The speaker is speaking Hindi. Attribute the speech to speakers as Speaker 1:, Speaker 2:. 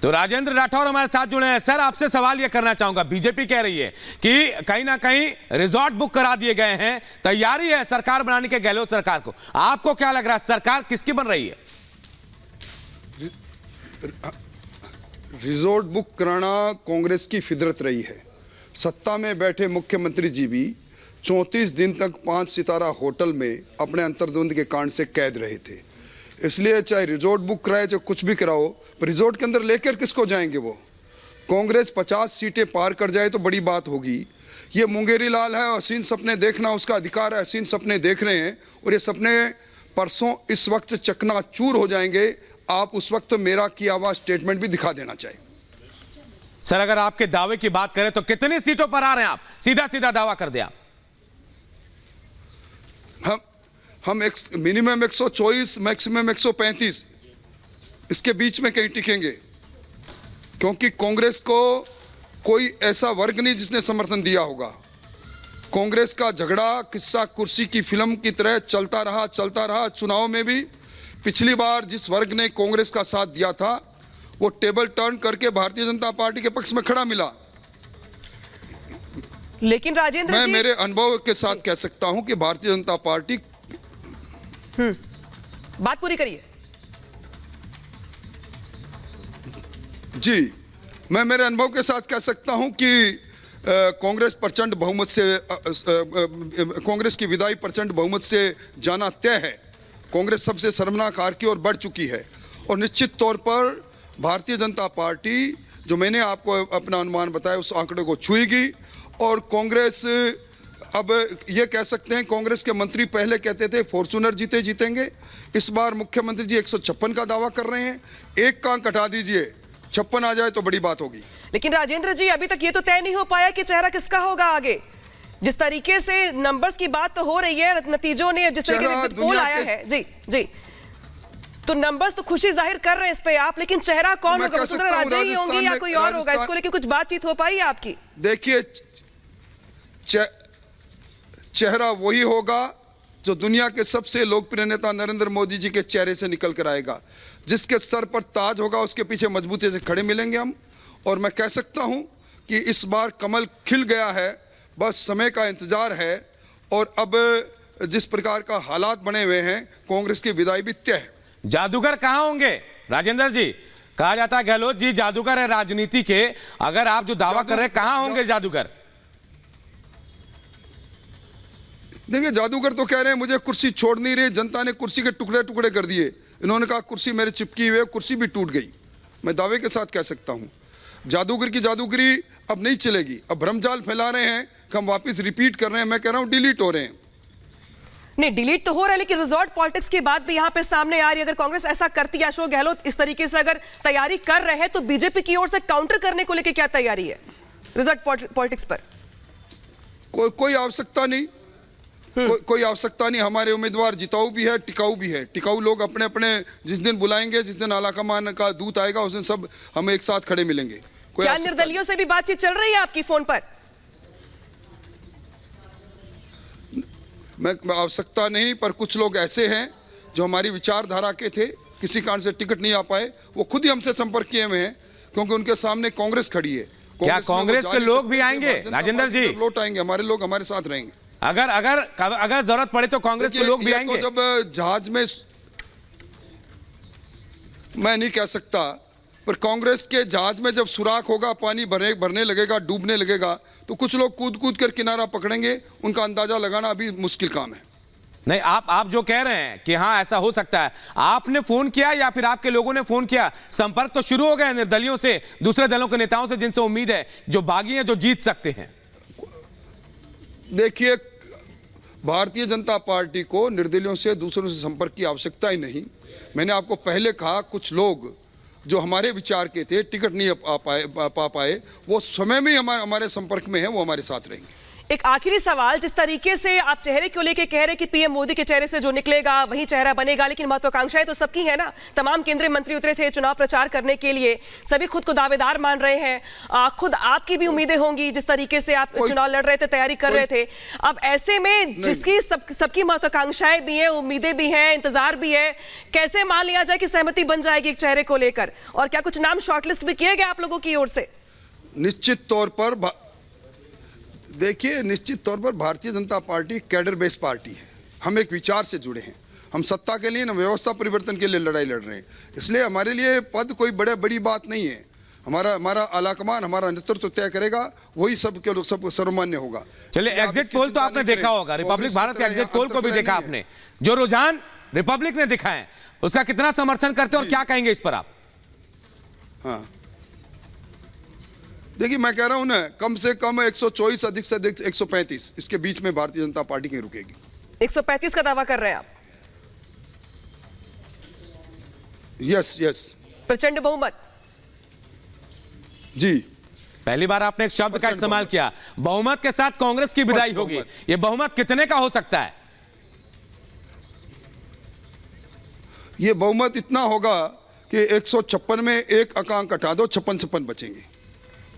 Speaker 1: तो राजेंद्र राठौर हमारे साथ जुड़े हैं। सर, आपसे सवाल यह करना चाहूंगा, बीजेपी कह रही है कि कहीं ना कहीं रिजॉर्ट बुक करा दिए गए हैं, तैयारी है सरकार बनाने के गहलोत सरकार को। आपको क्या लग रहा है, सरकार किसकी बन रही है?
Speaker 2: रिजॉर्ट बुक कराना कांग्रेस की फितरत रही है। सत्ता में बैठे मुख्यमंत्री जी भी 34 दिन तक 5 सितारा होटल में अपने अंतर्द्वंद के कांड से कैद रहे थे। इसलिए चाहे रिजॉर्ट बुक कराए, चाहे कुछ भी कराओ, पर रिजॉर्ट के अंदर लेकर किसको जाएंगे वो? कांग्रेस 50 सीटें पार कर जाए तो बड़ी बात होगी। ये मुंगेरी लाल है, हसीन सपने देखना उसका अधिकार है, हसीन सपने देख रहे हैं और ये सपने परसों इस वक्त चकनाचूर हो जाएंगे। आप उस वक्त मेरा किया हुआ स्टेटमेंट भी दिखा देना चाहिए।
Speaker 1: सर, अगर आपके दावे की बात करें तो कितनी सीटों पर आ रहे हैं आप? सीधा सीधा दावा कर दे आप।
Speaker 2: हम मिनिमम 124, मैक्सिमम 135, इसके बीच में कहीं टिकेंगे, क्योंकि कांग्रेस को कोई ऐसा वर्ग नहीं जिसने समर्थन दिया होगा। कांग्रेस का झगड़ा किस्सा कुर्सी की फिल्म की तरह चलता रहा। चुनाव में भी पिछली बार जिस वर्ग ने कांग्रेस का साथ दिया था वो टेबल टर्न करके भारतीय जनता पार्टी के पक्ष में खड़ा मिला।
Speaker 3: लेकिन राजेंद्र
Speaker 2: मैं
Speaker 3: जी,
Speaker 2: मेरे अनुभव के साथ कह सकता हूं कि भारतीय जनता पार्टी
Speaker 3: बात पूरी करिए।
Speaker 2: जी, मैं मेरे अनुभव के साथ कह सकता हूं कि कांग्रेस प्रचंड बहुमत से कांग्रेस की विधायी प्रचंड बहुमत से जाना तय है। कांग्रेस सबसे शर्मनाक हार की ओर बढ़ चुकी है और निश्चित तौर पर भारतीय जनता पार्टी, जो मैंने आपको अपना अनुमान बताया, उस आंकड़े को छुएगी। और कांग्रेस, अब ये कह सकते हैं, कांग्रेस के मंत्री पहले कहते थे फॉर्च्यूनर जीतेंगे। इस बार मुख्यमंत्री जी 156 का दावा कर रहे हैं। एक का अंक हटा दीजिए, 56 आ जाए तो बड़ी बात होगी।
Speaker 3: लेकिन राजेंद्र जी, अभी तक ये तो तय नहीं हो पाया कि चेहरा किसका होगा आगे। जिस तरीके से नंबर्स की बात तो हो रही है, नतीजों ने जिस तरीके से पोल आया है, जी, तो नंबर्स तो खुशी जाहिर कर रहे हैं इस पे आप, लेकिन चेहरा कौन होगा? वसुंधरा राजे ही होंगी या कोई और होगा? इसको लेकर कुछ बातचीत हो पाई है आपकी?
Speaker 2: देखिए, चेहरा वही होगा जो दुनिया के सबसे लोकप्रिय नेता नरेंद्र मोदी जी के चेहरे से निकल कर आएगा। जिसके सर पर ताज होगा उसके पीछे मजबूती से खड़े मिलेंगे हम। और मैं कह सकता हूं कि इस बार कमल खिल गया है, बस समय का इंतजार है। और अब जिस प्रकार का हालात बने हुए हैं, कांग्रेस की विदाई भी तय है।
Speaker 1: जादूगर कहां होंगे राजेंद्र जी? कहा जाता है गहलोत जी जादूगर है राजनीति के। अगर आप जो दावा कर रहे हैं, कहां होंगे जादूगर?
Speaker 2: देखिए, जादूगर तो कह रहे हैं मुझे कुर्सी छोड़ नहीं रही, जनता ने कुर्सी के टुकड़े टुकड़े कर दिए। इन्होंने कहा कुर्सी मेरे चिपकी हुई है, कुर्सी भी टूट गई। मैं दावे के साथ कह सकता हूं, जादूगर की जादूगरी अब नहीं चलेगी। अब भ्रमजाल फैला रहे हैं कि हम वापस रिपीट कर रहे हैं। मैं कह रहा हूं डिलीट हो रहे हैं।
Speaker 3: नहीं, डिलीट तो हो रहा है, लेकिन रिजॉर्ट पॉलिटिक्स की बात भी यहां पे सामने आ रही है। अगर कांग्रेस ऐसा करती है, अशोक गहलोत इस तरीके से अगर तैयारी कर रहे हैं, तो बीजेपी की ओर से काउंटर करने को लेकर क्या तैयारी है रिजॉर्ट पॉलिटिक्स पर?
Speaker 2: कोई आवश्यकता नहीं, कोई आवश्यकता नहीं। हमारे उम्मीदवार जिताऊ भी है, टिकाऊ भी है। टिकाऊ लोग अपने अपने जिस दिन बुलाएंगे, जिस दिन आलाकमान का दूत आएगा, उस दिन सब हम एक साथ खड़े मिलेंगे।
Speaker 3: क्या निर्दलियों से भी बातचीत चल रही है आपकी फोन पर?
Speaker 2: मैं आवश्यकता नहीं, पर कुछ लोग ऐसे हैं जो हमारी विचारधारा के थे, किसी कारण से टिकट नहीं आ पाए, वो खुद ही हमसे संपर्क किए हुए हैं, क्योंकि उनके सामने कांग्रेस खड़ी है।
Speaker 1: क्या कांग्रेस के लोग भी आएंगे राजेंद्र जी?
Speaker 2: लौट आएंगे, हमारे लोग हमारे साथ रहेंगे।
Speaker 1: अगर जरूरत पड़े तो कांग्रेस के लोग भी आएंगे।
Speaker 2: तो जब जहाज में, मैं नहीं कह सकता, पर कांग्रेस के जहाज में जब सुराख होगा, पानी भरने लगेगा, डूबने लगेगा, तो कुछ लोग कूद कर किनारा पकड़ेंगे। उनका अंदाजा लगाना अभी मुश्किल काम है।
Speaker 1: नहीं, आप जो कह रहे हैं कि हाँ ऐसा हो सकता है, आपने फोन किया या फिर आपके लोगों ने फोन किया? संपर्क तो शुरू हो गए निर्दलियों से, दूसरे दलों के नेताओं से, जिनसे उम्मीद है जो बागी हैं, जो जीत सकते हैं।
Speaker 2: देखिए, भारतीय जनता पार्टी को निर्दलियों से, दूसरों से संपर्क की आवश्यकता ही नहीं। मैंने आपको पहले कहा, कुछ लोग जो हमारे विचार के थे, टिकट नहीं पा पाए, वो समय में ही हमारे संपर्क में है, वो हमारे साथ रहेंगे।
Speaker 3: एक आखिरी सवाल, जिस तरीके से आप चेहरे को लेके कह रहे कि पीएम मोदी के चेहरे से जो निकलेगा वही चेहरा बनेगा, लेकिन महत्वाकांक्षाएं तो सबकी है ना। तमाम केंद्रीय मंत्री उतरे थे चुनाव प्रचार करने के लिए, सभी खुद को दावेदार मान रहे हैं। खुद आपकी भी उम्मीदें होंगी, जिस तरीके से आप चुनाव लड़ रहे थे, तैयारी कर रहे थे। अब ऐसे में जिसकी सबकी महत्वाकांक्षाएं भी है, उम्मीदें भी हैं, इंतजार भी है, कैसे मान लिया जाए कि सहमति बन जाएगी एक चेहरे को लेकर? और क्या कुछ नाम शॉर्टलिस्ट भी किए गए आप लोगों की ओर से?
Speaker 2: निश्चित तौर पर देखिए, निश्चित तौर पर Bharatiya Janata party cadre based party है। हम एक विचार से जुड़े हैं, हम सत्ता के लिए न व्यवस्था परिवर्तन के लिए लड़ाई लड़ रहे हैं। इसलिए हमारे लिए पद कोई बड़ी बात नहीं है। हमारा आलाकमान, हमारा नेतृत्व तय करेगा, वही सब सर्वमान्य होगा।
Speaker 1: चलिए, एग्जिट पोल तो आपने देखा होगा, रिपब्लिक भारत के एग्जिट पोल को भी देखा आपने। जो रुझान रिपब्लिक ने दिखाए उसका कितना समर्थन करते हैं और क्या कहेंगे इस पर आप?
Speaker 2: हाँ, देखिए, मैं कह रहा हूं ना, कम से कम 124, अधिक से अधिक 135, इसके बीच में भारतीय जनता पार्टी कहीं रुकेगी।
Speaker 3: 135 का दावा कर रहे हैं आप?
Speaker 2: यस।
Speaker 3: प्रचंड बहुमत?
Speaker 2: जी,
Speaker 1: पहली बार आपने एक शब्द का इस्तेमाल किया, बहुमत के साथ कांग्रेस की विदाई होगी। यह बहुमत कितने का हो सकता है?
Speaker 2: ये बहुमत इतना होगा कि 156 में एक अंक हटा दो, 56 बचेंगे।